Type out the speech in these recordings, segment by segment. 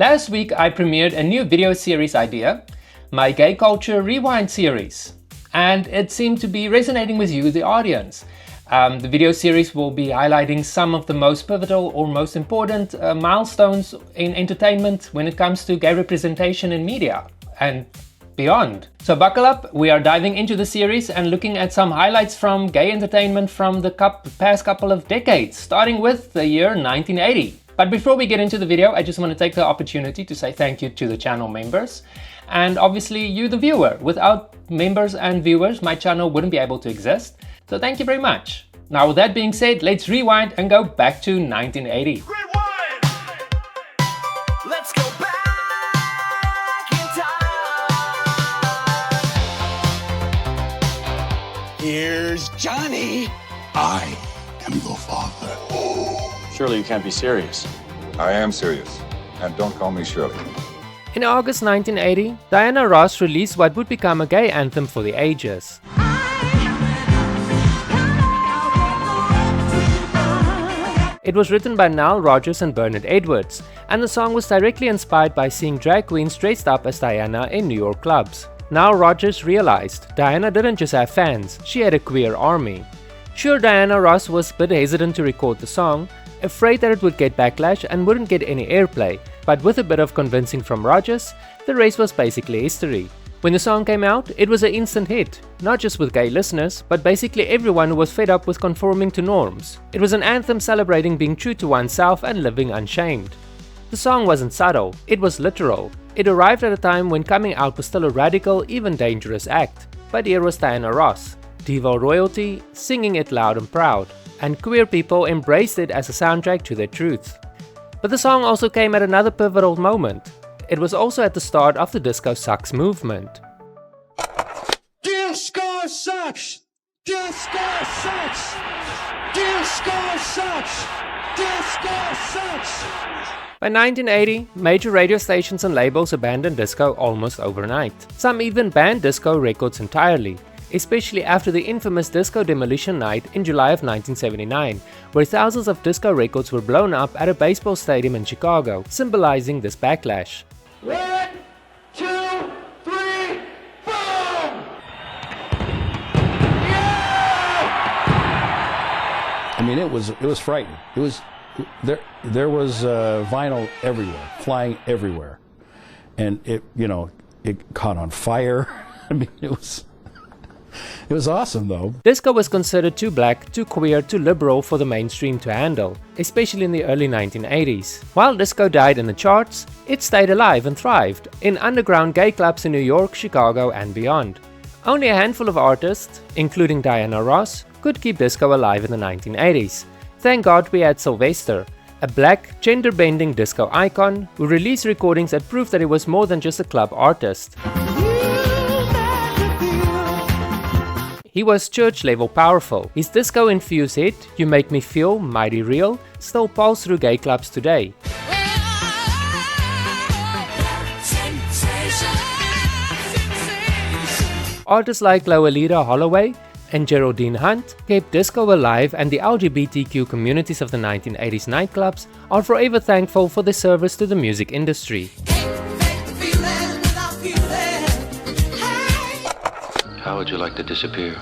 Last week I premiered a new video series idea, my Gay Culture Rewind series, and it seemed to be resonating with you, the audience. The video series will be highlighting some of the most pivotal or most important milestones in entertainment when it comes to gay representation in media and beyond. So buckle up, we are diving into the series and looking at some highlights from gay entertainment from the past couple of decades, starting with the year 1980. But before we get into the video, I just want to take the opportunity to say thank you to the channel members and obviously you, the viewer. Without members and viewers, my channel wouldn't be able to exist. So thank you very much. Now with that being said, let's rewind and go back to 1980. Rewind! Let's go back in time. Here's Johnny. I am the father. Surely you can't be serious. I am serious. And don't call me Shirley. In August 1980, Diana Ross released what would become a gay anthem for the ages. It was written by Nile Rodgers and Bernard Edwards, and the song was directly inspired by seeing drag queens dressed up as Diana in New York clubs. Nile Rodgers realized Diana didn't just have fans, she had a queer army. Sure, Diana Ross was a bit hesitant to record the song, afraid that it would get backlash and wouldn't get any airplay, but with a bit of convincing from Rodgers, the rest was basically history. When the song came out, it was an instant hit, not just with gay listeners, but basically everyone who was fed up with conforming to norms. It was an anthem celebrating being true to oneself and living unshamed. The song wasn't subtle, it was literal. It arrived at a time when coming out was still a radical, even dangerous act. But here was Diana Ross, diva royalty, singing it loud and proud, and queer people embraced it as a soundtrack to their truth. But the song also came at another pivotal moment. It was also at the start of the Disco Sucks movement. Disco sucks! Disco sucks! Disco sucks! Disco sucks! By 1980, major radio stations and labels abandoned disco almost overnight. Some even banned disco records entirely, especially after the infamous Disco Demolition Night in July of 1979, where thousands of disco records were blown up at a baseball stadium in Chicago, symbolizing this backlash. 1, 2, 3, boom! Yeah! I mean, it was frightening. It was there was vinyl everywhere, flying everywhere, and it caught on fire. I mean, it was awesome though. Disco was considered too black, too queer, too liberal for the mainstream to handle, especially in the early 1980s. While disco died in the charts, it stayed alive and thrived in underground gay clubs in New York, Chicago and beyond. Only a handful of artists, including Diana Ross, could keep disco alive in the 1980s. Thank God we had Sylvester, a black, gender-bending disco icon who released recordings that proved that he was more than just a club artist. He was church-level powerful. His disco-infused hit, You Make Me Feel Mighty Real, still pulls through gay clubs today. Artists like Loelita Holloway and Geraldine Hunt kept disco alive, and the LGBTQ communities of the 1980s nightclubs are forever thankful for their service to the music industry. How would you like to disappear?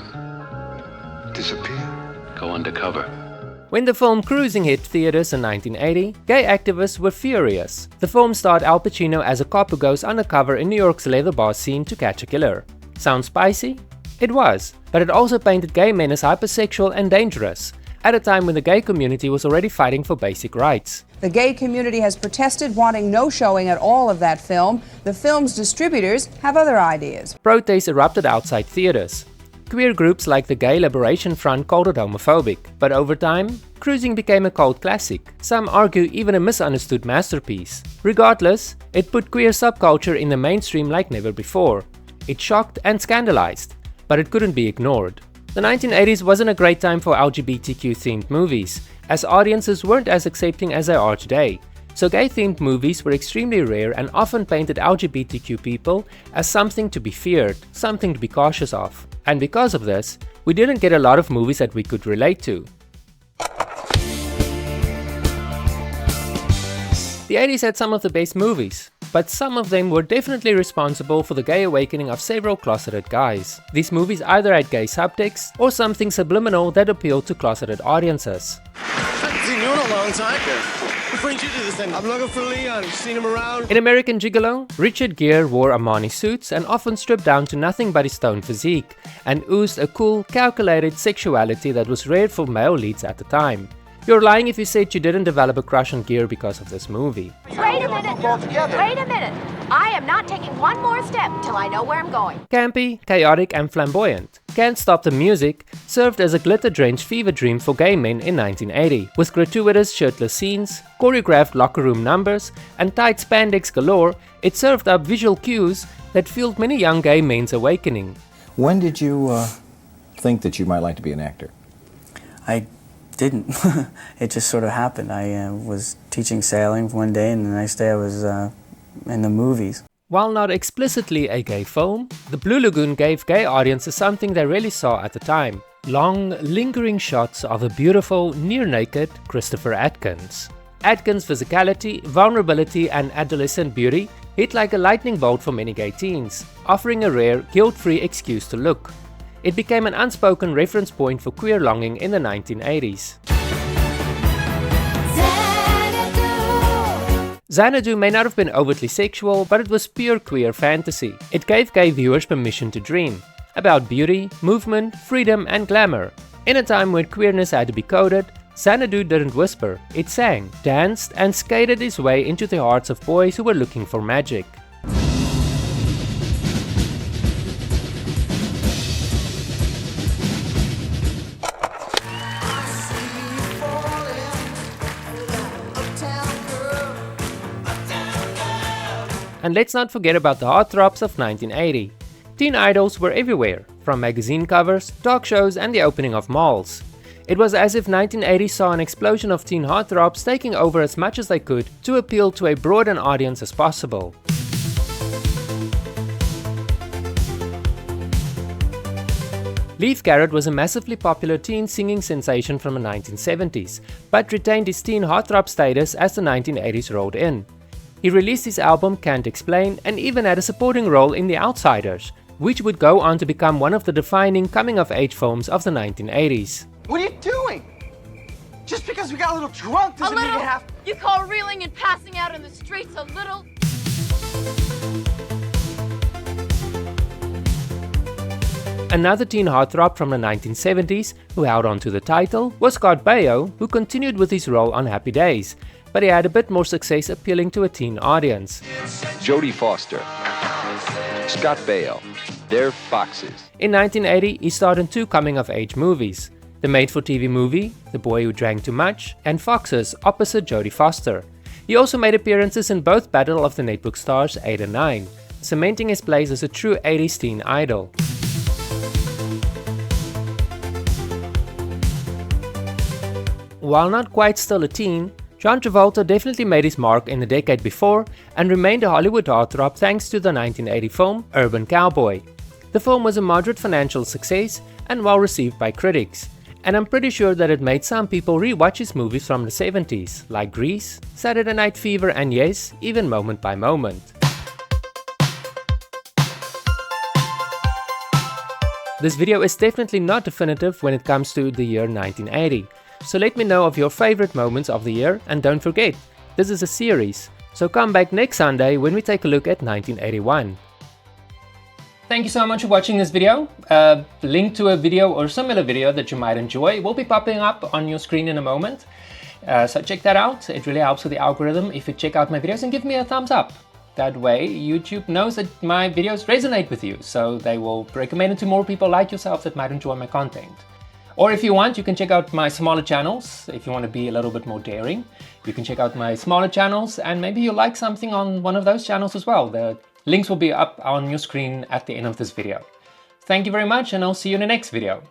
Disappear? Go undercover. When the film Cruising hit theaters in 1980, gay activists were furious. The film starred Al Pacino as a cop who goes undercover in New York's leather bar scene to catch a killer. Sound spicy? It was, but it also painted gay men as hypersexual and dangerous, at a time when the gay community was already fighting for basic rights. The gay community has protested, wanting no showing at all of that film. The film's distributors have other ideas. Protests erupted outside theaters. Queer groups like the Gay Liberation Front called it homophobic, but over time, Cruising became a cult classic. Some argue even a misunderstood masterpiece. Regardless, it put queer subculture in the mainstream like never before. It shocked and scandalized, but it couldn't be ignored. The 1980s wasn't a great time for LGBTQ-themed movies, as audiences weren't as accepting as they are today. So gay-themed movies were extremely rare and often painted LGBTQ people as something to be feared, something to be cautious of. And because of this, we didn't get a lot of movies that we could relate to. The 80s had some of the best movies, but some of them were definitely responsible for the gay awakening of several closeted guys. These movies either had gay subtext or something subliminal that appealed to closeted audiences. Haven't seen you in a long time. What brings you to this thing? I'm looking for Leon. You've seen him around? In American Gigolo, Richard Gere wore Armani suits and often stripped down to nothing but his toned physique, and oozed a cool, calculated sexuality that was rare for male leads at the time. You're lying if you said you didn't develop a crush on Gere because of this movie. Wait a minute. Wait a minute. I am not taking one more step till I know where I'm going. Campy, chaotic and flamboyant, Can't Stop the Music served as a glitter-drenched fever dream for gay men in 1980, with gratuitous shirtless scenes, choreographed locker room numbers, and tight spandex galore. It served up visual cues that fueled many young gay men's awakening. When did you think that you might like to be an actor? I didn't. It just sort of happened. I was teaching sailing one day, and the next day I was in the movies. While not explicitly a gay film, The Blue Lagoon gave gay audiences something they rarely saw at the time: long, lingering shots of a beautiful, near-naked Christopher Atkins. Atkins' physicality, vulnerability and adolescent beauty hit like a lightning bolt for many gay teens, offering a rare, guilt-free excuse to look. It became an unspoken reference point for queer longing in the 1980s. Xanadu may not have been overtly sexual, but it was pure queer fantasy. It gave gay viewers permission to dream about beauty, movement, freedom and glamour. In a time when queerness had to be coded, Xanadu didn't whisper, it sang, danced and skated its way into the hearts of boys who were looking for magic. And let's not forget about the heartthrobs of 1980. Teen idols were everywhere, from magazine covers, talk shows and the opening of malls. It was as if 1980 saw an explosion of teen heartthrobs taking over as much as they could to appeal to a broad an audience as possible. Leif Garrett was a massively popular teen singing sensation from the 1970s, but retained his teen heartthrob status as the 1980s rolled in. He released his album Can't Explain and even had a supporting role in The Outsiders, which would go on to become one of the defining coming-of-age films of the 1980s. What are you doing? Just because we got a little drunk doesn't mean you have... You call reeling and passing out in the streets a little? Another teen heartthrob from the 1970s who held on to the title was Scott Baio, who continued with his role on Happy Days, but he had a bit more success appealing to a teen audience. Jodie Foster, Scott Baio, they're foxes. In 1980, he starred in two coming-of-age movies, the made-for-TV movie, The Boy Who Drank Too Much, and Foxes opposite Jodie Foster. He also made appearances in both Battle of the Netbook Stars 8 and 9, cementing his place as a true 80s teen idol. While not quite still a teen, John Travolta definitely made his mark in the decade before and remained a Hollywood heartthrob thanks to the 1980 film Urban Cowboy. The film was a moderate financial success and well received by critics, and I'm pretty sure that it made some people re-watch his movies from the 70s, like Grease, Saturday Night Fever and yes, even Moment by Moment. This video is definitely not definitive when it comes to the year 1980. So let me know of your favorite moments of the year, and don't forget, this is a series, so come back next Sunday when we take a look at 1981. Thank you so much for watching this video. A link to a video or similar video that you might enjoy will be popping up on your screen in a moment. So check that out. It really helps with the algorithm if you check out my videos and give me a thumbs up. That way YouTube knows that my videos resonate with you, so they will recommend it to more people like yourself that might enjoy my content. Or if you want, you can check out my smaller channels. If you want to be a little bit more daring, you can check out my smaller channels and maybe you like something on one of those channels as well. The links will be up on your screen at the end of this video. Thank you very much and I'll see you in the next video.